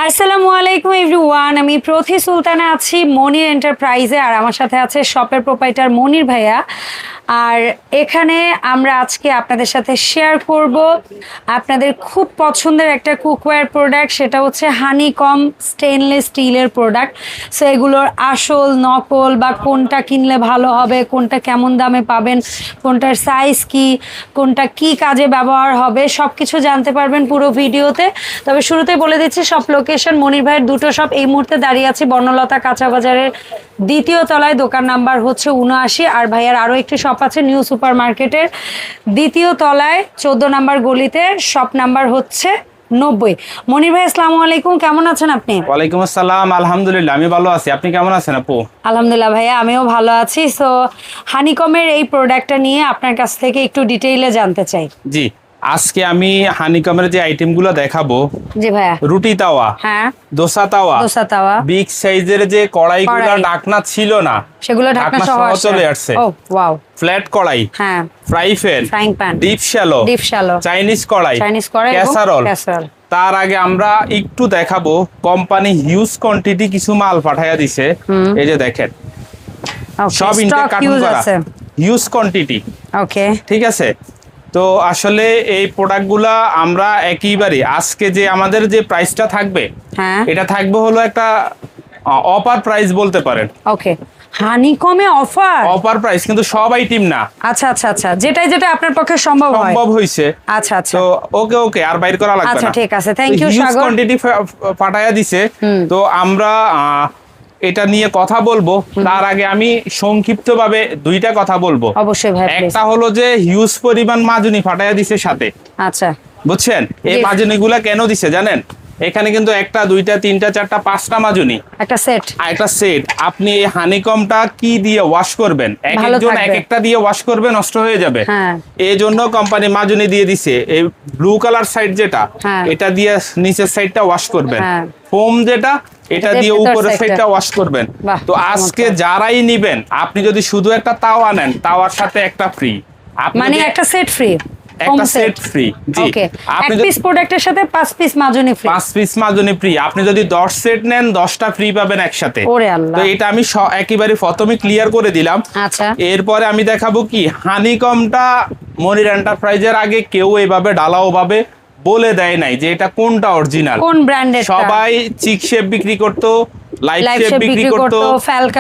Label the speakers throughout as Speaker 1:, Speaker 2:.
Speaker 1: আসসালামু আলাইকুম এভরিওয়ান, আমি প্রথি সুলতানা আছি মনির এন্টারপ্রাইজে, আর আমার সাথে আছে শপের প্রোপাইটার মনির ভাইয়া। আর এখানে আমরা আজকে আপনাদের সাথে শেয়ার করব আপনাদের খুব পছন্দের একটা কুকওয়্যার প্রোডাক্ট, সেটা হচ্ছে হানিকম স্টেনলেস স্টিলের প্রোডাক্ট। সো এগুলোর আসল নকল বা কোনটা কিনলে ভালো হবে, কোনটা কেমন দামে পাবেন, কোনটার সাইজ কি, কোনটা কি কাজে ব্যবহার হবে, সব কিছু জানতে পারবেন পুরো ভিডিওতে। তবে শুরুতে বলে দিচ্ছি সব লোকেশন, মনির ভাইয়ের দুটো শপ এই মুহূর্তে দাঁড়িয়ে আছে বর্ণলতা কাঁচা বাজারের দ্বিতীয় তলায়, দোকান নাম্বার হচ্ছে ৭৯। আর ভাইয়ার আরও একটি শপ আছে নিউ সুপার মার্কেটের দ্বিতীয় তলায় ১৪ নাম্বার গলিতে, শপ নাম্বার হচ্ছে ৯০। মনির ভাই আসসালামু আলাইকুম, কেমন আছেন আপনি?
Speaker 2: ওয়ালাইকুম আসসালাম, আলহামদুলিল্লাহ আমি ভালো আছি। আপনি কেমন আছেন আপু?
Speaker 1: আলহামদুলিল্লাহ ভাইয়া, আমিও ভালো আছি। সো হানিকমের এই প্রোডাক্টটা নিয়ে আপনার কাছ থেকে একটু ডিটেইলে জানতে চাই।
Speaker 2: জি, আজকে আমি হানিকমের যে আইটেমগুলো দেখাবো।
Speaker 1: জি ভাইয়া।
Speaker 2: রুটি তাওয়া,
Speaker 1: হ্যাঁ,
Speaker 2: দোসা তাওয়া,
Speaker 1: দোসা তাওয়া,
Speaker 2: বিগ সাইজের যে কড়াইগুলো ঢাকনা ছিল না
Speaker 1: সেগুলো ঢাকনা সহ
Speaker 2: চলে আসছে।
Speaker 1: ও ওয়াও।
Speaker 2: ফ্ল্যাট কড়াই,
Speaker 1: হ্যাঁ,
Speaker 2: fry
Speaker 1: pan,
Speaker 2: deep shallow, Chinese কড়াই, ক্যাসারোল। তার আগে আমরা একটু দেখাবো কোম্পানি হিউজ কোয়ান্টিটি কিছু মাল পাঠাইয়া দিছে। এই যে দেখেন, সব ইনটেক কার্টুন করা, হিউজ কোয়ান্টিটি।
Speaker 1: ওকে,
Speaker 2: ঠিক আছে। তো আসলে এই প্রোডাক্টগুলা আমরা একইবারে আজকে যে আমাদের যে প্রাইসটা থাকবে,
Speaker 1: হ্যাঁ,
Speaker 2: এটা থাকবে হলো একটা অফার প্রাইস বলতে পারেন।
Speaker 1: ওকে, হানিকমে অফার
Speaker 2: প্রাইস, কিন্তু সব আইটেম না।
Speaker 1: আচ্ছা আচ্ছা আচ্ছা, যেটা আপনার পক্ষে সম্ভব
Speaker 2: হইছে।
Speaker 1: আচ্ছা আচ্ছা,
Speaker 2: তো ওকে আর বাইর করা লাগবে না।
Speaker 1: আচ্ছা ঠিক আছে, থ্যাংক ইউ সাগর।
Speaker 2: কোয়ান্টিটি পাঠায়া দিছে। তো আমরা এটা নিয়ে কথা বলবো। তার আগে আমি সংক্ষিপ্তভাবে দুইটা কথা বলবো।
Speaker 1: অবশ্যই ভাই।
Speaker 2: একটা হলো যে হিউজ পরিমাণ মাজুনি পাঠায়া দিছে সাথে।
Speaker 1: আচ্ছা,
Speaker 2: বুঝছেন এই মাজুনিগুলা কেন দিছে জানেন? এখানে কিন্তু একটা, দুইটা, তিনটা, চারটা, পাঁচটা মাজুনি, একটা সেট। আপনি এই হানিকমটা কি দিয়ে ওয়াশ করবেন? একজন এক একটা দিয়ে ওয়াশ করবে, নষ্ট হয়ে যাবে। এই জন্য কোম্পানি মাজুনি দিয়ে দিছে। এই ব্লু কালার সাইড যেটা, এটা দিয়ে নিচের সাইডটা ওয়াশ করবেন। ফোম যেটা, এটা দিয়ে উপরের সাইডটা ওয়াশ করবেন। তো আজকে যারাই নিবেন, আপনি যদি শুধু একটা তাওয়া নেন, তাওয়ার সাথে একটা ফ্রি,
Speaker 1: মানে একটা সেট ফ্রি,
Speaker 2: একটা সেট ফ্রি। জি,
Speaker 1: আপনি এক পিস প্রোডাক্টের সাথে 5 পিস মাজুনি ফ্রি,
Speaker 2: 5 পিস মাজুনি ফ্রি। আপনি যদি 10 সেট নেন, 10টা ফ্রি পাবেন একসাথে।
Speaker 1: ওরে আল্লাহ।
Speaker 2: তো এটা আমি একেবারে প্রথমে ক্লিয়ার করে দিলাম।
Speaker 1: আচ্ছা,
Speaker 2: এরপরে আমি দেখাবো কি হানিকমটা মনির এন্টারপ্রাইজের আগে কেউ এইভাবে ঢালাও ভাবে বলে দেয় নাই যে এটা কোনটা অরিজিনাল,
Speaker 1: কোন ব্র্যান্ডের।
Speaker 2: সবাই চিক শেপ বিক্রি করতো, লাইফ শেপ বিক্রি করতো,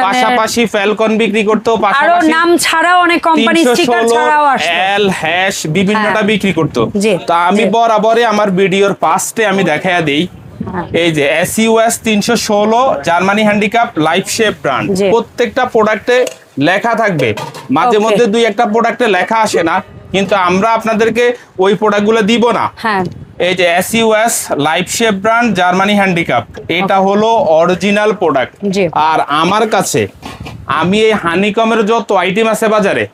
Speaker 2: পাশাপাশি ফ্যালকন বিক্রি করতো,
Speaker 1: পাশাপাশি নাম ছাড়াও অনেক কোম্পানি স্টিকার ছাড়াও আসতো,
Speaker 2: এল হ্যাশ বিভিন্নটা বিক্রি করতো। তো আমি বরাবরই আমার ভিডিওর পাশে আমি দেখায়া দেই, এই যে SUS 316 Germany handicap life shape brand. প্রত্যেকটা প্রোডাক্টে লেখা থাকবে, মাঝে মধ্যে দুই একটা প্রোডাক্টে লেখা আসে না, কিন্তু আমরা আপনাদেরকে ওই প্রোডাক্টগুলো দিব না। এই যে SUS life shape brand Germany handicap, এটা হলো অরিজিনাল প্রোডাক্ট। আর আমার কাছে আমি এই হানিকমের যত আইটেম আছে বাজারে,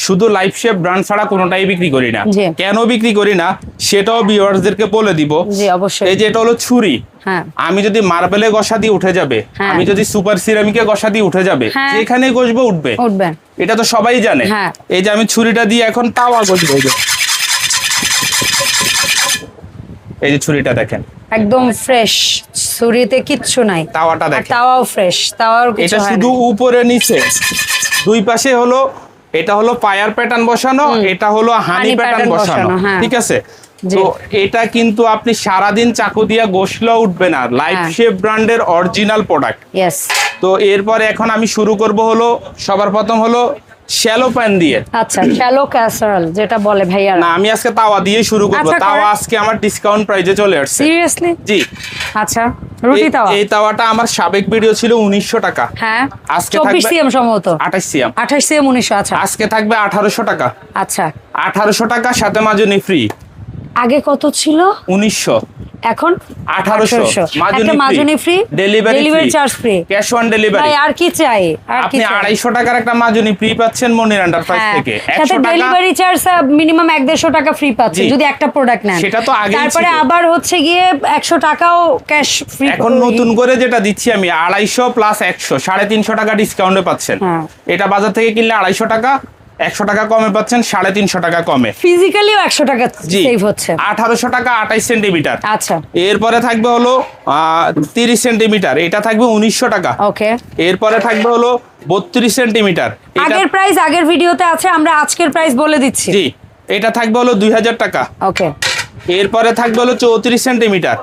Speaker 2: শুধু লাইফ শেপ ব্র্যান্ড ছাড়া কোনোটাই বিক্রি করি না। কেন বিক্রি করি না সেটাও ভিউয়ার্সদেরকে বলে দিব। এই যে এটা হলো ছুরি, আমি যদি মার্বেলে ঘষা দিয়ে উঠে যাবে, আমি যদি সুপার সিরামিকে ঘষা দিয়ে উঠে যাবে, যেখানে ঘষবো উঠবে, এটা তো সবাই জানে। এই যে আমি ছুরিটা দিয়ে এখন তাওয়া ঘষবো, এই যে ছুরিটা দেখেন একদম ফ্রেশ, ছুরিতে কিচ্ছু নাই, তাওয়াটা দেখেন, তাওয়াও ফ্রেশ, তাওয়ার কিছু হয় না। এটা শুধু উপরে নিচে দুই পাশে হলো, এটা হলো ফায়ার প্যাটার্ন বসানো, এটা হলো হানি প্যাটার্ন বসানো। ঠিক আছে। তো এটা কিন্তু আপনি সারাদিন চাকু দিয়া ঘষলেও উঠবে না, লাইফ শেপ ব্র্যান্ডের অরিজিনাল প্রোডাক্ট। তো এরপরে এখন আমি শুরু করব হলো, সবার প্রথম হলো শ্যালো প্যান দিয়ে। আচ্ছা, শ্যালো ক্যাসারোল যেটা বলে ভাইয়া। না, আমি আজকে তাওয়া দিয়ে শুরু করব। তাওয়া আজকে আমার ডিসকাউন্ট প্রাইসে চলে আসছে। সিরিয়াসলি? জি। আচ্ছা, রুটি তাওয়া। এই তাওয়াটা আমার সাবেক ভিডিও ছিল 1900 টাকা। হ্যাঁ, আজকে থাকবে 24 সিএম সম্ভবত, 28 সিএম, 28 সিএম 1900। আচ্ছা, আজকে থাকবে 1800 টাকা। আচ্ছা, 1800 টাকা সাথে মাজুনি ফ্রি। আগে কত ছিল? 1900, এখন 1800। মাজুনি free, delivery charge free, cash on delivery. ভাই আর কি চাই? আপনি 250 টাকার একটা মাজুনি ফ্রি পাচ্ছেন মনির এন্টারপ্রাইজ থেকে। সাথে ডেলিভারি চার্জ মিনিমাম 150 টাকা ফ্রি পাচ্ছেন যদি একটা প্রোডাক্ট নেন। সেটা তো আগেই ছিল। তারপরে আবার হচ্ছে গিয়ে 100 টাকাও ক্যাশ ফ্রি। এখন নতুন করে যেটা দিচ্ছি আমি 250 প্লাস 100, 350 টাকা ডিসকাউন্টে পাচ্ছেন। এটা বাজার থেকে কিনলে 250 টাকা, 100 টাকা কমে পাচ্ছেন 350 টাকা কমে,
Speaker 1: ফিজিক্যালিও 100 টাকা সেভ হচ্ছে।
Speaker 2: 1800 টাকা 28 সেন্টিমিটার।
Speaker 1: আচ্ছা,
Speaker 2: এরপরে থাকবে হলো 30 সেন্টিমিটার, এটা থাকবে 1900 টাকা।
Speaker 1: ওকে,
Speaker 2: এরপরে থাকবে হলো 32 সেন্টিমিটার,
Speaker 1: আগের প্রাইস আগের ভিডিওতে আছে, আমরা আজকের প্রাইস বলে দিচ্ছি।
Speaker 2: জি, এটা থাকবে হলো 2000 টাকা।
Speaker 1: ওকে,
Speaker 2: এরপরে থাকবে হলো 34 সেন্টিমিটার,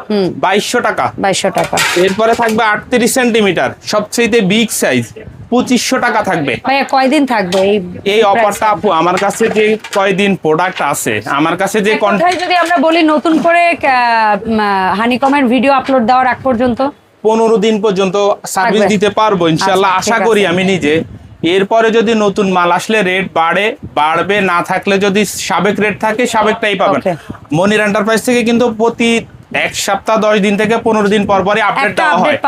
Speaker 2: 2200 টাকা।
Speaker 1: 2200 টাকা।
Speaker 2: এরপরে থাকবে 38 সেন্টিমিটার, সবচেয়ে বিগ সাইজ, 2500 টাকা থাকবে।
Speaker 1: ভাইয়া কয়দিন থাকবে
Speaker 2: এই অফারটা আপু? আমার কাছে যে কয়দিন প্রোডাক্ট আছে, আমার কাছে যে
Speaker 1: কোথায় যদি আমরা বলি নতুন করে হানিকমের ভিডিও আপলোড দেওয়ার আগ পর্যন্ত
Speaker 2: 15 দিন পর্যন্ত সার্ভিস দিতে পারবো ইনশাআল্লাহ,
Speaker 1: আচ্ছা,
Speaker 2: আশা করি আমি নিজে। এরপরে যদি নতুন মাল আসলে রেট বাড়বে, না থাকলে যদি সাবেক রেট থাকে সাবেকটাই পাবেন। মনির এন্টারপ্রাইজ থেকে কিন্তু প্রতি এক সপ্তাহ 10 দিন থেকে 15 দিন পর পরই আপডেট দেওয়া হয়,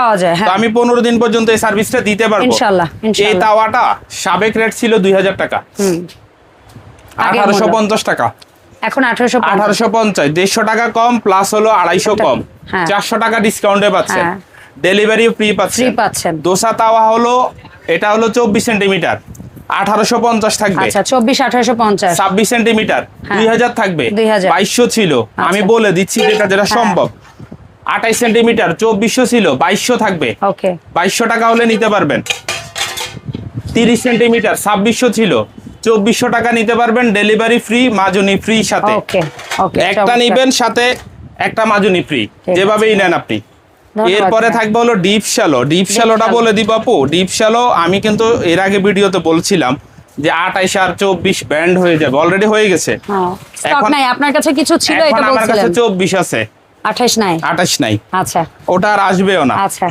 Speaker 2: তো আমি 15 দিন পর্যন্ত এই সার্ভিসটা দিতে পারবো
Speaker 1: ইনশাআল্লাহ।
Speaker 2: এই তাওয়াটা সাবেক রেট ছিল 2000 টাকা, 1850 টাকা,
Speaker 1: এখন 1850,
Speaker 2: 150 টাকা কম, প্লাস হলো 250 কম, 400 টাকা ডিসকাউন্টে পাচ্ছেন, ডেলিভারি ফ্রি পাচ্ছেন। দোসা তাওয়া হলো, এটা হলো 24 সেন্টিমিটার, 1850 থাকবে।
Speaker 1: আচ্ছা, 24 1850।
Speaker 2: 26 সেন্টিমিটার 2000 থাকবে, 2200 ছিল, আমি বলে দিচ্ছি যেটা সম্ভব। 28 সেন্টিমিটার 2400 ছিল, 2200 থাকবে,
Speaker 1: ওকে,
Speaker 2: 2200 টাকা হলে নিতে পারবেন। 30 সেন্টিমিটার 2600 ছিল, 2400 টাকা নিতে পারবেন, ডেলিভারি ফ্রি, মাজুনি ফ্রি সাথে।
Speaker 1: ওকে, ওকে,
Speaker 2: একটা নিবেন সাথে একটা মাজুনি ফ্রি, যেভাবেই নেন আপনি। এরপরে থাকবে হলো ডিপ শ্যালোটা বলে দিব আপু। ডিপ শ্যালো আমি কিন্তু এর আগে ভিডিওতে বলছিলাম যে 28 আর 24 ব্যান্ড হয়ে যাবে, অলরেডি হয়ে গেছে।
Speaker 1: স্টক নাই আপনার কাছে, কিছু ছিল এটা বলছিলেন।
Speaker 2: আমার কাছে 24 আছে,
Speaker 1: 28 নাই।
Speaker 2: 28 নাই।
Speaker 1: আচ্ছা,
Speaker 2: ওটা আর আসবেও না।
Speaker 1: আচ্ছা,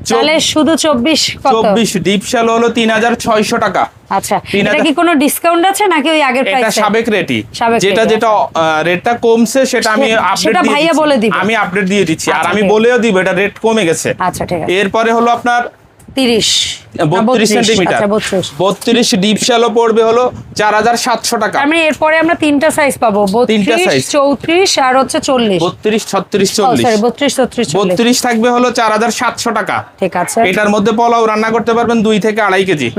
Speaker 1: তাহলে শুধু 24 কত?
Speaker 2: 24 ডিপ শ্যালো হলো 3600 টাকা।
Speaker 1: আচ্ছা, এটা কি কোনো ডিসকাউন্ট আছে নাকি ওই আগের প্রাইসে?
Speaker 2: এটা সাবেক রেটই, যেটা রেটটা কমছে সেটা আমি আপডেট দিয়ে
Speaker 1: ভাইয়া বলে দিবেন,
Speaker 2: আমি আপডেট দিয়ে দিচ্ছি, আর আমি বলেও দিব এটা রেট কমে গেছে।
Speaker 1: আচ্ছা, ঠিক আছে।
Speaker 2: এরপরে হলো আপনার
Speaker 1: 32
Speaker 2: সেন্টিমিটার, 32 ডিপ শ্যালো পড়বে হলো 4700 টাকা।
Speaker 1: আমি এরপরে আমরা তিনটা সাইজ পাবো, 32 34 আর হচ্ছে 40,
Speaker 2: 32 36 40,
Speaker 1: সরি 32 34 40।
Speaker 2: 32 থাকবে হলো 4700 টাকা।
Speaker 1: ঠিক আছে,
Speaker 2: এটার মধ্যে পোলাও রান্না করতে পারবেন 2 থেকে 2.5 কেজি।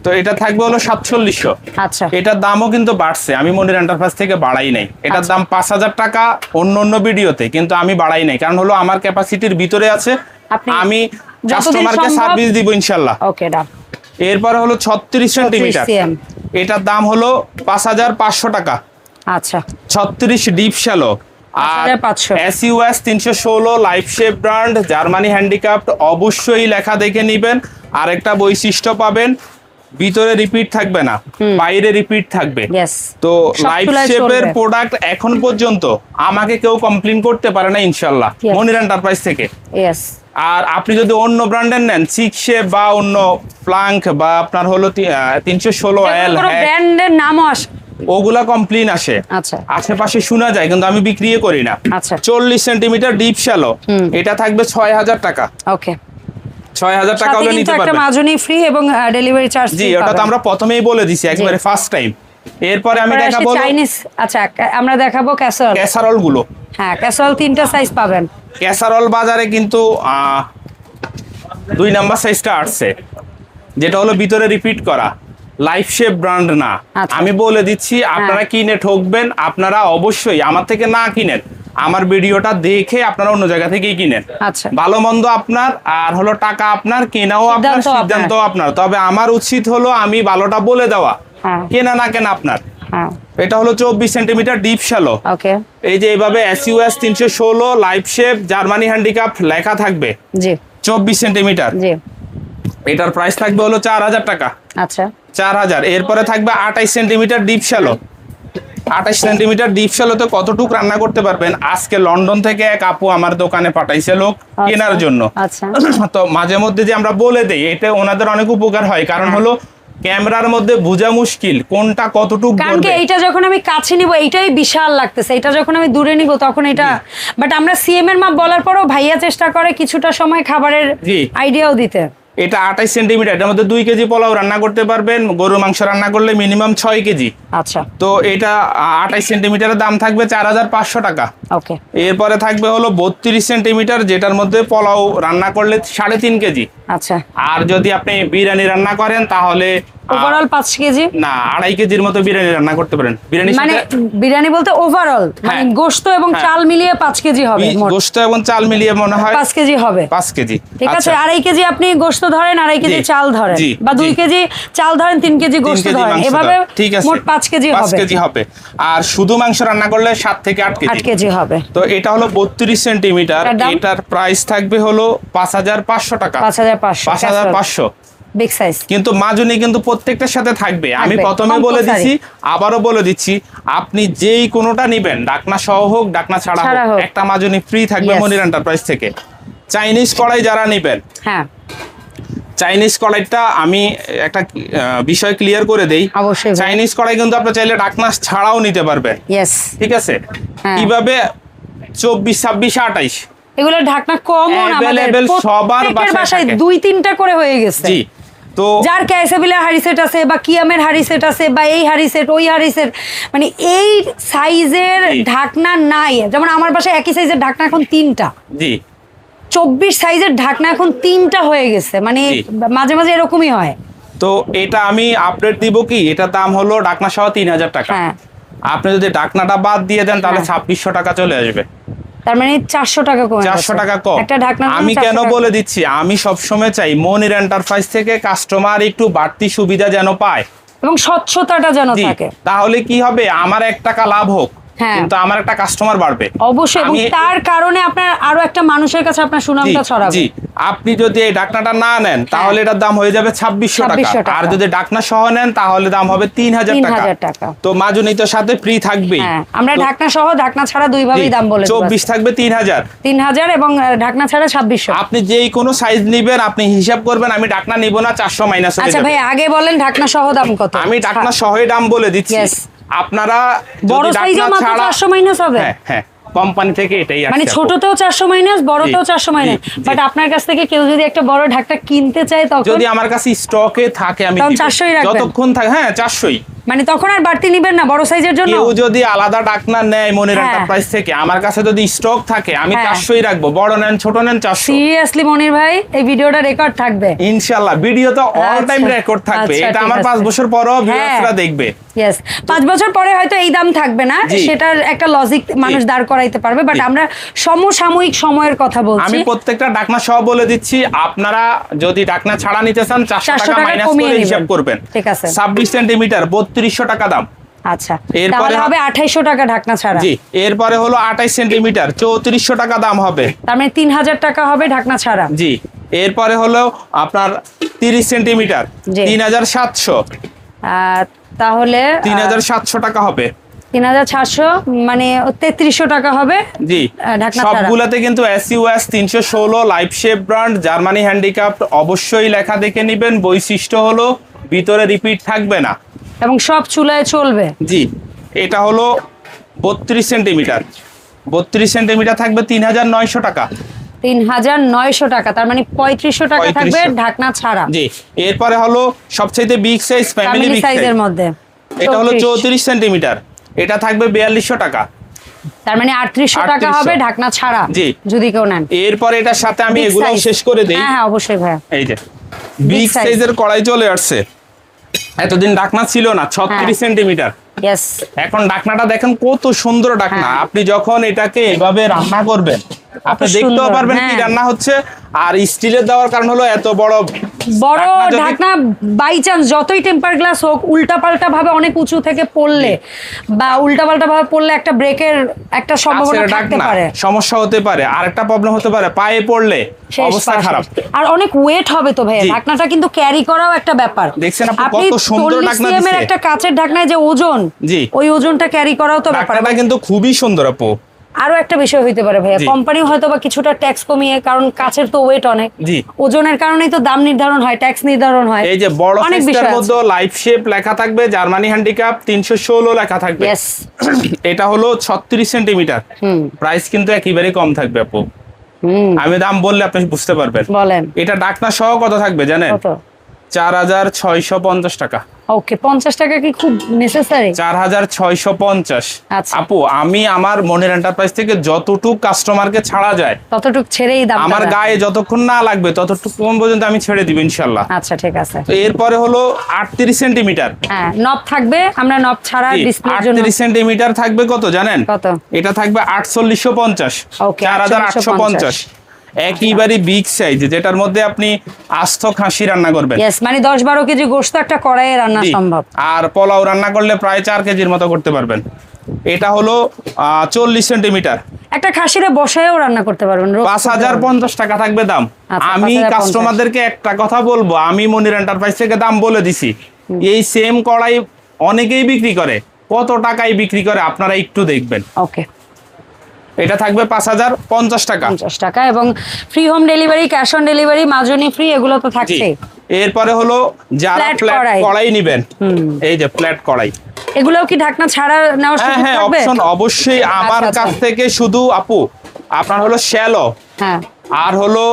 Speaker 2: তো এটা থাকবে হলো 4700।
Speaker 1: আচ্ছা,
Speaker 2: এটার দামও কিন্তু বাড়ছে, আমি মনির এন্টারপ্রাইজ থেকে বাড়াই নাই। এটার দাম 5000 টাকা অন্য ভিডিওতে, কিন্তু আমি বাড়াই নাই, কারণ হলো আমার ক্যাপাসিটির ভিতরে আছে, আমি কাস্টমারকে সার্ভিস দিব ইনশাআল্লাহ।
Speaker 1: ওকে, ডান।
Speaker 2: এরপরে হলো 36 সেন্টিমিটার, এটার দাম হলো 5500 টাকা।
Speaker 1: আচ্ছা,
Speaker 2: 36 ডিপ শ্যালো, আর SUS 316 life shape brand, Germany handicraft, অবশ্যই লেখা দেখে নেবেন। আরেকটা বৈশিষ্ট্য পাবেন, ভিতরে রিপিট থাকবে না, বাইরে রিপিট থাকবে। তো লাইফ শেপের প্রোডাক্ট এখন পর্যন্ত আমাকে কেউ কমপ্লেইন করতে পারে না ইনশাআল্লাহ, মনির এন্টারপ্রাইজ থেকে। আর আপনি যদি অন্য ব্র্যান্ডের নেন, সিক্স শেপ বা অন্য প্লাঙ্ক বা আপনার হলো 316 এল,
Speaker 1: ব্র্যান্ডের নামও আসে,
Speaker 2: ওগুলা কমপ্লেইন আসে, আশেপাশে শোনা যায়, কিন্তু আমি বিক্রি করি না। 40 সেন্টিমিটার ডিপ শ্যালো, এটা থাকবে 6000 টাকা।
Speaker 1: ওকে,
Speaker 2: 6000 টাকা হলে নিতে পারবেন,
Speaker 1: একটা মাজুনি ফ্রি এবং ডেলিভারি চার্জ ফ্রি।
Speaker 2: জি, ওটা তো আমরা প্রথমেই বলে দিছি একবারে ফার্স্ট টাইম। এরপরে আমি দেখাবো
Speaker 1: চাইনিজ। আচ্ছা, আমরা দেখাবো
Speaker 2: ক্যাসারল গুলো।
Speaker 1: হ্যাঁ, ক্যাসারল তিনটা সাইজ পাবেন।
Speaker 2: ক্যাসারল বাজারে কিন্তু 2 নাম্বার সাইজটা আসছে, যেটা হলো ভিতরে রিপিট করা, লাইফ শেপ ব্র্যান্ড না। আমি বলে দিচ্ছি, আপনারা কিনে ঠকবেন। আপনারা অবশ্যই আমার থেকে না কিনেন, আমার ভিডিওটা দেখে আপনারা অন্য জায়গা থেকেই কিনেন। ভালো মন্দ আপনার, আর হলো টাকা আপনার, কেনাও আপনার, সিদ্ধান্ত আপনার। তবে আমার উচিত হলো আমি ভালোটা বলে দেওয়া, কেনা না কেনা আপনার। এটা হলো 24 সেন্টিমিটার ডিপ শ্যালো। এই যে এইভাবে SUS 316 life shape Germany handicraft লেখা থাকবে, 24 সেন্টিমিটার। এটার প্রাইস থাকবে হলো 4000 টাকা।
Speaker 1: আচ্ছা,
Speaker 2: 4000। এরপরে থাকবে 28 centimetre deep shallow. 28 centimetre deep শ্যালোতে কতটুকু রান্না করতে পারবেন? আজকে লন্ডন থেকে এক আপু আমার দোকানে পাঠাইছে লোক কেনার জন্য। তো মাঝে মধ্যে যে আমরা বলে দেই, এটা ওনাদের অনেক উপকার হয়, কারণ হলো ক্যামেরার মধ্যে বোঝা মুশকিল কোনটা কতটুকু
Speaker 1: কারণ কি এইটা যখন আমি কাছে নিব এইটাই বিশাল লাগতেছে, এটা যখন আমি দূরে নিব তখন এটা। বাট আমরা সিএম এর মাপ বলার পরেও ভাইয়া চেষ্টা করে কিছুটা সময় খাবারের আইডিয়াও দিতে।
Speaker 2: এটা 28 সেন্টিমিটার, এটার মধ্যে 2 কেজি পোলাও রান্না করতে পারবেন। গরুর মাংস রান্না করলে মিনিমাম 6 কেজি।
Speaker 1: আচ্ছা,
Speaker 2: তো এটা 28 সেন্টিমিটারের দাম থাকবে 4500 টাকা।
Speaker 1: ওকে,
Speaker 2: এরপরে থাকবে হলো 32 সেন্টিমিটার, যেটার মধ্যে পোলাও রান্না করলে 3.5 কেজি।
Speaker 1: আচ্ছা,
Speaker 2: আর যদি আপনি বিরিয়ানি রান্না করেন তাহলে
Speaker 1: ওভারঅল 5 কেজি
Speaker 2: না 2.5 কেজির মতো বিরিয়ানি রান্না করতে পারেন। বিরিয়ানি
Speaker 1: মানে বিরিয়ানি বলতে ওভারঅল মানে গোশত এবং চাল মিলিয়ে 5 কেজি হবে মোট।
Speaker 2: গোশত এবং চাল মিলিয়ে মনে হয়
Speaker 1: 5 কেজি হবে।
Speaker 2: 5 কেজি
Speaker 1: ঠিক আছে। 2.5 কেজি আপনি গোশত ধরেন, 2.5 কেজি চাল ধরেন, বা 2 কেজি চাল ধরেন, 3 কেজি গোশত ধরেন, এভাবে মোট 5 কেজি হবে।
Speaker 2: 5 কেজি হবে। আর শুধু মাংস রান্না করলে 7 থেকে 8 কেজি।
Speaker 1: 8 কেজি হবে।
Speaker 2: তো এটা হলো 32 সেন্টিমিটার, এটার প্রাইস থাকবে হলো 5500 টাকা। 5500
Speaker 1: বিগ সাইজ।
Speaker 2: কিন্তু মাজুনি কিন্তু প্রত্যেকটার সাথে থাকবে। আমি প্রথমে বলে দিচ্ছি, আবারও বলে দিচ্ছি, আপনি যেই কোনোটা নেবেন, ডাকনা সহ হোক ডাকনা ছাড়া হোক, একটা মাজুনি ফ্রি থাকবে মনির এন্টারপ্রাইজ থেকে। চাইনিজ কড়াই যারা নেবেন,
Speaker 1: হ্যাঁ
Speaker 2: চাইনিজ কড়াইটা আমি একটা বিষয় ক্লিয়ার করে দেই।
Speaker 1: অবশ্যই
Speaker 2: চাইনিজ কড়াই কিন্তু আপনি চাইলে ডাকনা ছাড়াও নিতে পারবেন। ঠিক আছে। কিভাবে 24, 26, 28
Speaker 1: এগুলো ঢাকনা কমন আমাদের
Speaker 2: সবার
Speaker 1: বাসায় 2-3টা করে হয়ে গেছে।
Speaker 2: জি। তো
Speaker 1: যার ক্যাসেবিলের হাড়ি সেট আছে বা কিয়ামের হাড়ি সেট আছে বা এই হাড়ি সেট ওই হাড়ি সেট, মানে এই সাইজের ঢাকনা নাই। যেমন আমার বাসায় একই সাইজের ঢাকনা এখন 3টা।
Speaker 2: জি।
Speaker 1: 24 সাইজের ঢাকনা এখন 3টা হয়ে গেছে, মানে মাঝে মাঝে এরকমই হয়।
Speaker 2: তো এটা আমি আপডেট দিব কি, এটা দাম হলো ঢাকনা সহ 3000 টাকা। আপনি যদি ঢাকনাটা বাদ দিয়ে দেন তাহলে 2600 টাকা চলে আসবে।
Speaker 1: তার মানে 400 টাকা কম।
Speaker 2: 400 টাকা কম।
Speaker 1: একটা ঢাকনা
Speaker 2: আমি কেন বলে দিচ্ছি, আমি সবসময় চাই মনির এন্টারপ্রাইজ থেকে কাস্টমার একটু বাড়তি সুবিধা যেন পায়
Speaker 1: এবং স্বচ্ছতাটা যেন থাকে।
Speaker 2: তাহলে কি হবে, আমার 1 টাকা লাভ হোক, কিন্তু আমার একটা কাস্টমার বাড়বে
Speaker 1: অবশ্যই, এবং তার কারণে আপনার আরো একটা মানুষের কাছে আপনার সুনামটা ছড়াবে।
Speaker 2: জি। আপনি যদি এই ঢাকনাটা না নেন তাহলে এটার দাম হয়ে যাবে 2600 টাকা, আর যদি ঢাকনা সহ নেন তাহলে দাম হবে 3000 টাকা। তো মাজুনি তো সাথে ফ্রি থাকবেই।
Speaker 1: আমরা ঢাকনা সহ ঢাকনা ছাড়া দুই ভাবেই দাম বলে
Speaker 2: 24 থাকবে 3000
Speaker 1: এবং ঢাকনা ছাড়া 2600।
Speaker 2: আপনি যেই কোনো সাইজ নেবেন আপনি হিসাব করবেন, আমি ঢাকনা নিব না 400 মাইনাস হয়ে যাবে।
Speaker 1: আচ্ছা ভাই, আগে বলেন ঢাকনা সহ দাম কত?
Speaker 2: আমি ঢাকনা সহই দাম বলে দিচ্ছি। আপনারা
Speaker 1: বড় সাইজেও মাত্র 400 মাইনাস হবে।
Speaker 2: হ্যাঁ, কোম্পানি থেকে এটাই আসছে।
Speaker 1: মানে ছোটতেও 400 মাইনাস, বড়তেও 400 মাইনাস। বাট আপনার কাছ থেকে কেউ যদি একটা বড় ঢাকনা কিনতে চায় তখন
Speaker 2: যদি আমার কাছে স্টকে থাকে আমি
Speaker 1: 400ই রাখবেন।
Speaker 2: যতক্ষণ থাকে 400ই।
Speaker 1: মানে তখন আর বাড়তি নেবেন না বড় সাইজের জন্য।
Speaker 2: কেউ যদি আলাদা ঢাকনা নেয় মনির এন্টারপ্রাইজ থেকে, আমার কাছে যদি স্টক থাকে আমি 400ই রাখবো। বড় নেন ছোট নেন 400।
Speaker 1: সিরিয়াসলি মনির ভাই, এই ভিডিওটা রেকর্ড থাকবে
Speaker 2: ইনশাআল্লাহ। ভিডিও তো অল টাইম রেকর্ড থাকবে। এটা আমার 5 বছর পরও ভিউয়ার্সরা দেখবে।
Speaker 1: 5 বছর পরে হয়তো এই দাম থাকবে না, সেটার একটা লজিক মানুষ দাঁড় করাইতে পারবে। বাট আমরা সমসাময়িক সময়ের কথা বলছি।
Speaker 2: আমি প্রত্যেকটা ঢাকনা সহ বলে দিচ্ছি, আপনারা যদি ঢাকনা ছাড়া নিতে চান 400 টাকা মাইনাস করে হিসাব করবেন।
Speaker 1: ঠিক আছে।
Speaker 2: 26 সেন্টিমিটার 3200 টাকা দাম।
Speaker 1: আচ্ছা, এরপরে হবে 2800 টাকা ঢাকনা ছাড়া।
Speaker 2: জি। এরপরে হলো 28 সেন্টিমিটার 3400 টাকা দাম হবে।
Speaker 1: তার মানে 3000 টাকা হবে ঢাকনা ছাড়া।
Speaker 2: জি। এরপরে হলো আপনার 30 সেন্টিমিটার 3700।
Speaker 1: তাহলে
Speaker 2: 3700 টাকা হবে।
Speaker 1: 3700 মানে 3300 টাকা হবে।
Speaker 2: জি। সবগুলাতে কিন্তু SUS 316 life shape brand, Germany handicraft অবশ্যই লেখা দেখে নেবেন। বৈশিষ্ট্য হলো ভিতরে রিপিট থাকবে না
Speaker 1: এবং সব চুলায় চলবে।
Speaker 2: জি। এটা হলো 32 সেন্টিমিটার 32 সেন্টিমিটার থাকবে 3900 টাকা।
Speaker 1: 3900 টাকা, তার মানে 3500 টাকা থাকবে ঢাকনা ছাড়া।
Speaker 2: জি। এরপরে হলো সবচেয়ে বিগ সাইজ ফ্যামিলি বিগ
Speaker 1: সাইজের মধ্যে,
Speaker 2: এটা হলো 34 সেন্টিমিটার, এটা থাকবে 4200 টাকা।
Speaker 1: তার মানে 3800 টাকা হবে ঢাকনা ছাড়া।
Speaker 2: জি।
Speaker 1: যদি কেউ নেন।
Speaker 2: এরপরে এটার সাথে আমি এগুলো শেষ করে দেই।
Speaker 1: হ্যাঁ অবশ্যই ভাই।
Speaker 2: এই যে বিগ সাইজের কড়াই চলে আসছে। এতদিন ঢাকনা ছিল না, 36 সেন্টিমিটার। এখন ঢাকনাটা দেখেন কত সুন্দর ঢাকনা। আপনি যখন এটাকে এভাবে রান্না করবেন আপনি দেখতেও পারবেন কি রান্না হচ্ছে। আর স্টিলের দেওয়ার কারণ হলো এত বড়
Speaker 1: ঢাকনা বাই চান্স যতই টেম্পার গ্লাস হোক উল্টাপাল্টা ভাবে অনেক উঁচু থেকে পড়লে বা উল্টাপাল্টা ভাবে পড়লে একটা ব্রেকের একটা সম্ভাবনা থাকতে পারে,
Speaker 2: সমস্যা হতে পারে। আর একটা প্রবলেম হতে পারে, পায়ে পড়লে অবস্থা খারাপ।
Speaker 1: আর অনেক ওয়েট হবে তো ভাই, ঢাকনাটা কিন্তু ক্যারি করাও একটা ব্যাপার।
Speaker 2: দেখছেন আপনি কত সুন্দর ঢাকনা দিয়েছে।
Speaker 1: একটা কাচের ঢাকনায় যে ওজন, ওই ওজনটা ক্যারি করাও তো ব্যাপার।
Speaker 2: ঢাকনাটা কিন্তু খুবই সুন্দর আপু।
Speaker 1: আরো একটা বিষয় হইতে পারে ভাইয়া, কোম্পানি হয়তো বা কিছুটা ট্যাক্স কমিয়ে, কারণ কাচের তো ওয়েট অনেক, ওজনের কারণেই তো দাম নির্ধারণ হয়, ট্যাক্স নির্ধারণ হয়।
Speaker 2: এই যে বড় সাইজের মধ্যে লাইফ শেপ লেখা থাকবে, জার্মানি হ্যান্ডিক্রাফট 316 লেখা থাকবে। এটা হলো 36 সেন্টিমিটার। প্রাইস কিন্তু একেবারে কম থাকবে আপু। আমি দাম বললে আপনি বুঝতে পারবেন।
Speaker 1: বলেন।
Speaker 2: এটা ঢাকনা সহ কত থাকবে জানেন? 4650 টাকা।
Speaker 1: ওকে, 50 টাকা কি খুব নেসেসারি?
Speaker 2: 4650।
Speaker 1: আচ্ছা
Speaker 2: আপু আমি আমার মনির এন্টারপ্রাইজ থেকে যতটুকু কাস্টমারকে ছাড়া যায়
Speaker 1: ততটুকু ছেড়েই দাম,
Speaker 2: আমার গায়ে যতক্ষণ না লাগবে ততটুকু পর্যন্ত আমি ছেড়ে দিব ইনশাআল্লাহ।
Speaker 1: আচ্ছা ঠিক আছে।
Speaker 2: তো এরপরে হলো 38 সেন্টিমিটার।
Speaker 1: হ্যাঁ, নব থাকবে, আমরা নব ছাড়া ডিসপ্লের জন্য
Speaker 2: 38 সেন্টিমিটার থাকবে কত জানেন?
Speaker 1: কত?
Speaker 2: এটা থাকবে 4850।
Speaker 1: ওকে,
Speaker 2: 4850 একইবারে বিগ সাইজ, যেটার মধ্যে আপনি আস্ত খাসি রান্না করবেন।
Speaker 1: ইয়েস, মানে 10-12 কেজি গোশত একটা কড়াইয়ে রান্না সম্ভব।
Speaker 2: আর পোলাও রান্না করলে প্রায় 4 কেজির মতো করতে পারবেন। এটা হলো 40 সেন্টিমিটার।
Speaker 1: একটা খাসিরে বসায়ও রান্না করতে পারবেন।
Speaker 2: 5050 টাকা থাকবে দাম। আমি কাস্টমারদেরকে একটা কথা বলবো, আমি মনির এন্টারপ্রাইজ থেকে দাম বলে দিছি। এই সেম কড়াই অনেকেই বিক্রি করে, কত টাকায় বিক্রি করে আপনারা একটু দেখবেন।
Speaker 1: ওকে,
Speaker 2: এটা থাকবে 5050 টাকা।
Speaker 1: 50 টাকা এবং free home delivery, cash on delivery, মাজনি ফ্রি, এগুলো তো থাকছেই।
Speaker 2: এরপরে হলো যারা ফ্ল্যাট কড়াই নেবেন, এই যে ফ্ল্যাট কড়াই,
Speaker 1: এগুলোও কি ঢাকনা ছাড়া নেওয়ার সুযোগ থাকবে?
Speaker 2: অপশন অবশ্যই আমার কাছ থেকে। শুধু আপু আপনার হলো শ্যালো,
Speaker 1: হ্যাঁ,
Speaker 2: আর হলো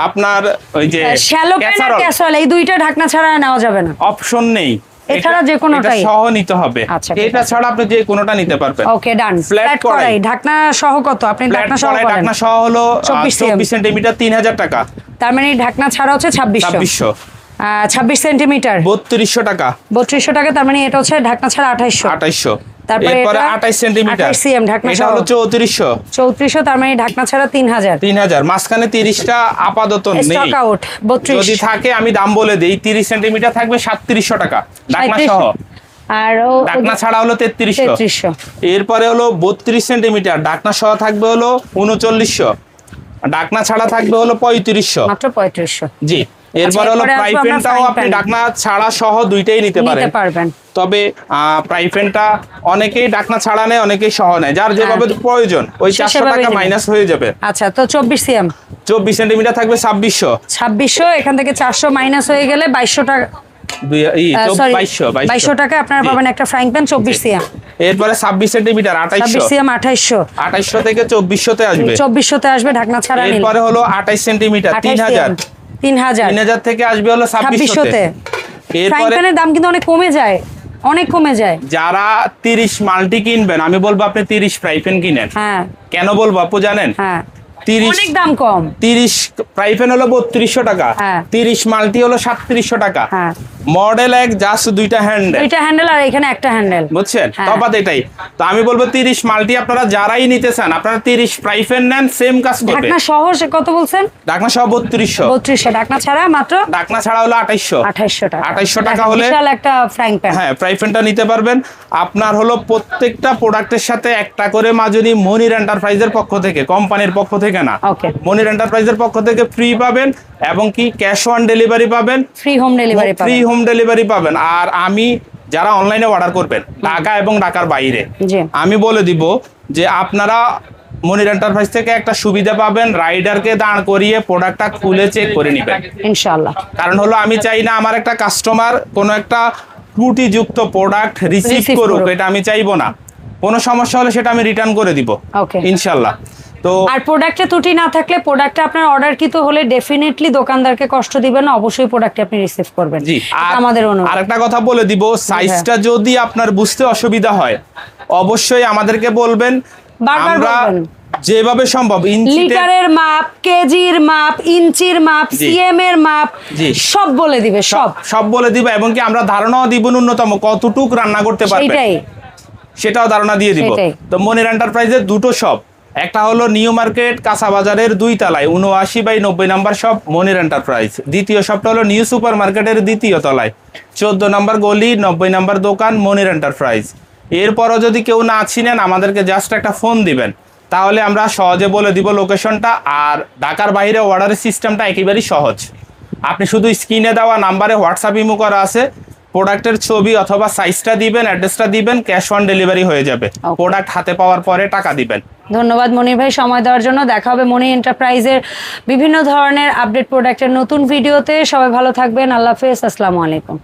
Speaker 2: আপনার ওই যে
Speaker 1: শ্যালো প্যান আর ক্যাসরোল, এই দুইটা ঢাকনা ছাড়া নেওয়া যাবে না,
Speaker 2: অপশন নেই।
Speaker 1: এছাড়া যে কোনোটাই
Speaker 2: সহ নিতে হবে। এটা ছাড়া আপনি যে কোনোটা নিতে পারবেন।
Speaker 1: ওকে, ডান। ফ্ল্যাট কড়াই ঢাকনা সহ কত? আপনি ঢাকনা সহ বলেন।
Speaker 2: ঢাকনা সহ হলো 24 সেন্টিমিটার, 3000 টাকা।
Speaker 1: তার মানে ঢাকনা ছাড়া হচ্ছে 2600। 26 সেন্টিমিটার
Speaker 2: 3200 টাকা।
Speaker 1: 3200 টাকা, তার মানে এটা হচ্ছে ঢাকনা ছাড়া 2800। তারপরে
Speaker 2: এরপরে 28 সেন্টিমিটার,
Speaker 1: 28 সিএম ঢাকনা
Speaker 2: এটা হলো 3400।
Speaker 1: 3400, তার মানে ঢাকনা ছাড়া 3000।
Speaker 2: মাঝখানে 30টা আপাতত নেই,
Speaker 1: স্টক আউট। 32
Speaker 2: যদি থাকে আমি দাম বলে দেই। 30 সেন্টিমিটার থাকবে 3700 টাকা ঢাকনা সহ,
Speaker 1: আর
Speaker 2: ঢাকনা ছাড়া হলো 3300। এরপরে হলো 32 সেন্টিমিটার, ঢাকনা সহ থাকবে হলো 3900, ঢাকনা ছাড়া থাকবে হলো 3500,
Speaker 1: মাত্র 3500।
Speaker 2: জি। এরপরে হলো ফ্রাই প্যানটাও আপনি ঢাকনা ছাড়া সহ দুইটাই নিতে পারবেন। তবে ফ্রাই প্যানটা অনেকেই ঢাকনা ছাড়া নেয়, অনেকেই সহ নেয়, যার যেভাবে প্রয়োজন ওই 400 টাকা মাইনাস হয়ে যাবে।
Speaker 1: আচ্ছা, তো 24 সিএম
Speaker 2: 24 সেন্টিমিটার থাকবে 2600।
Speaker 1: এখান থেকে 400 মাইনাস হয়ে গেলে 2200 টাকা, 2200 টাকা আপনারা পাবেন একটা ফ্রাইং প্যান 24 সিএম।
Speaker 2: এরপরে 26 সেন্টিমিটার
Speaker 1: 28 সিএম
Speaker 2: 2800 থেকে 2400 তে আসবে।
Speaker 1: 2400 তে আসবে ঢাকনা ছাড়া নিলে।
Speaker 2: এরপরে হলো 28 সেন্টিমিটার 3000 থেকে আসবে হলো 2600 তে।
Speaker 1: ফ্রাইং প্যানের দাম কিন্তু অনেক কমে যায়, অনেক কমে যায়।
Speaker 2: যারা 30 মাল্টি কিনবেন, আমি বলবো আপনি 30 ফ্রাই প্যান কিনেন।
Speaker 1: হ্যাঁ,
Speaker 2: কেন বলবো আপু জানেন?
Speaker 1: হ্যাঁ,
Speaker 2: 30
Speaker 1: অনেক দাম কম।
Speaker 2: 30 ফ্রাই প্যান হলো 3200 টাকা, 30 মাল্টি হলো 3700 টাকা। মডেল এক, জাস্ট দুইটা হ্যান্ডেল
Speaker 1: আর এখানে একটা হ্যান্ডেল,
Speaker 2: বুঝছেন? তফাৎ এটাই। তো আমি বলবো 30 মাল্টি আপনারা যারাই নিতে চান, আপনারা 30 ফ্রাই প্যান নেন, সেম কাজ করবে।
Speaker 1: ঢাকনা সহ কত বলছেন?
Speaker 2: ঢাকনা সহ 3200।
Speaker 1: ঢাকনা ছাড়া মাত্র,
Speaker 2: ঢাকনা ছাড়া হলো 2800 টাকা। 2800 টাকা হলে
Speaker 1: বিশাল একটা ফ্রাইং প্যান,
Speaker 2: হ্যাঁ, ফ্রাই প্যানটা নিতে পারবেন। আপনার হলো প্রত্যেকটা প্রোডাক্টের সাথে একটা করে মাজনি মনির এন্টারপ্রাইজের পক্ষ থেকে, কোম্পানির পক্ষ থেকে না, মনির এন্টারপ্রাইজের পক্ষ থেকে ফ্রি পাবেন, এবং কি ক্যাশ অন ডেলিভারি পাবেন,
Speaker 1: ফ্রি হোম ডেলিভারি পাবেন।
Speaker 2: আর আমি যারা অনলাইনে অর্ডার করবেন ঢাকা এবং ঢাকার বাইরে, আমি বলে দিব যে আপনারা মনির এন্টারপ্রাইজ থেকে একটা সুবিধা পাবেন, রাইডারকে দাঁড় করিয়ে প্রোডাক্টটা খুলে চেক করে নেবেন ইনশাআল্লাহ। কারণ হলো আমি চাই না আমার একটা কাস্টমার কোনো একটা ত্রুটিযুক্ত প্রোডাক্ট রিসিভ করুক, এটা আমি চাইবো না। কোনো সমস্যা হলে সেটা আমি রিটার্ন করে দিব ইনশাআল্লাহ। তো
Speaker 1: আর প্রোডাক্টে ত্রুটি না থাকলে, প্রোডাক্টটা আপনার অর্ডারকৃত হলে ডেফিনেটলি দোকানদারকে কষ্ট দিবেন না, অবশ্যই প্রোডাক্টটা আপনি রিসিভ করবেন।
Speaker 2: জি,
Speaker 1: আমাদের অনুরোধ।
Speaker 2: আরেকটা কথা বলে দিব, সাইজটা যদি আপনার বুঝতে অসুবিধা হয় অবশ্যই আমাদেরকে বলবেন, আমরা যেভাবে সম্ভব
Speaker 1: লিটারের মাপ, কেজির মাপ, ইঞ্চির মাপ, সিএম এর মাপ সব বলে দিবে, সব বলে দিবে,
Speaker 2: এবং কি আমরা ধারণাও দিব ন্যূনতম কতটুকু রান্না করতে পারবে সেটাও ধারণা দিয়ে দিব। তো মনির এন্টারপ্রাইজের দুটো শপ, একটা হলো নিউ মার্কেট কাঁচা বাজারের 2 তলায় 79/90 নাম্বার শপ মনির এন্টারপ্রাইজ, দ্বিতীয় শপটা হলো নিউ সুপার মার্কেটের 2য় তলায় 14 নম্বর গলি 90 নাম্বার দোকান মনির এন্টারপ্রাইজ। এরপরও যদি কেউ না চিনেন আমাদেরকে জাস্ট একটা ফোন দিবেন, তাহলে আমরা সহজে বলে দিব লোকেশনটা। আর ঢাকার বাইরে অর্ডারের সিস্টেমটা একেবারেই সহজ। আপনি শুধু স্ক্রিনে দেওয়া নাম্বারে হোয়াটসঅ্যাপ ইমো করা আছে, প্রোডাক্টের ছবি অথবা সাইজটা দিবেন, অ্যাড্রেসটা দিবেন, ক্যাশ অন ডেলিভারি হয়ে যাবে। প্রোডাক্ট হাতে পাওয়ার পরে টাকা দিবেন।
Speaker 1: ধন্যবাদ মনির ভাই সময় দেওয়ার জন্য। দেখা হবে মনির এন্টারপ্রাইজের বিভিন্ন ধরনের আপডেট প্রোডাক্টের নতুন ভিডিওতে। সবাই ভালো থাকবেন, আল্লাহ হাফেজ, আসসালামু আলাইকুম।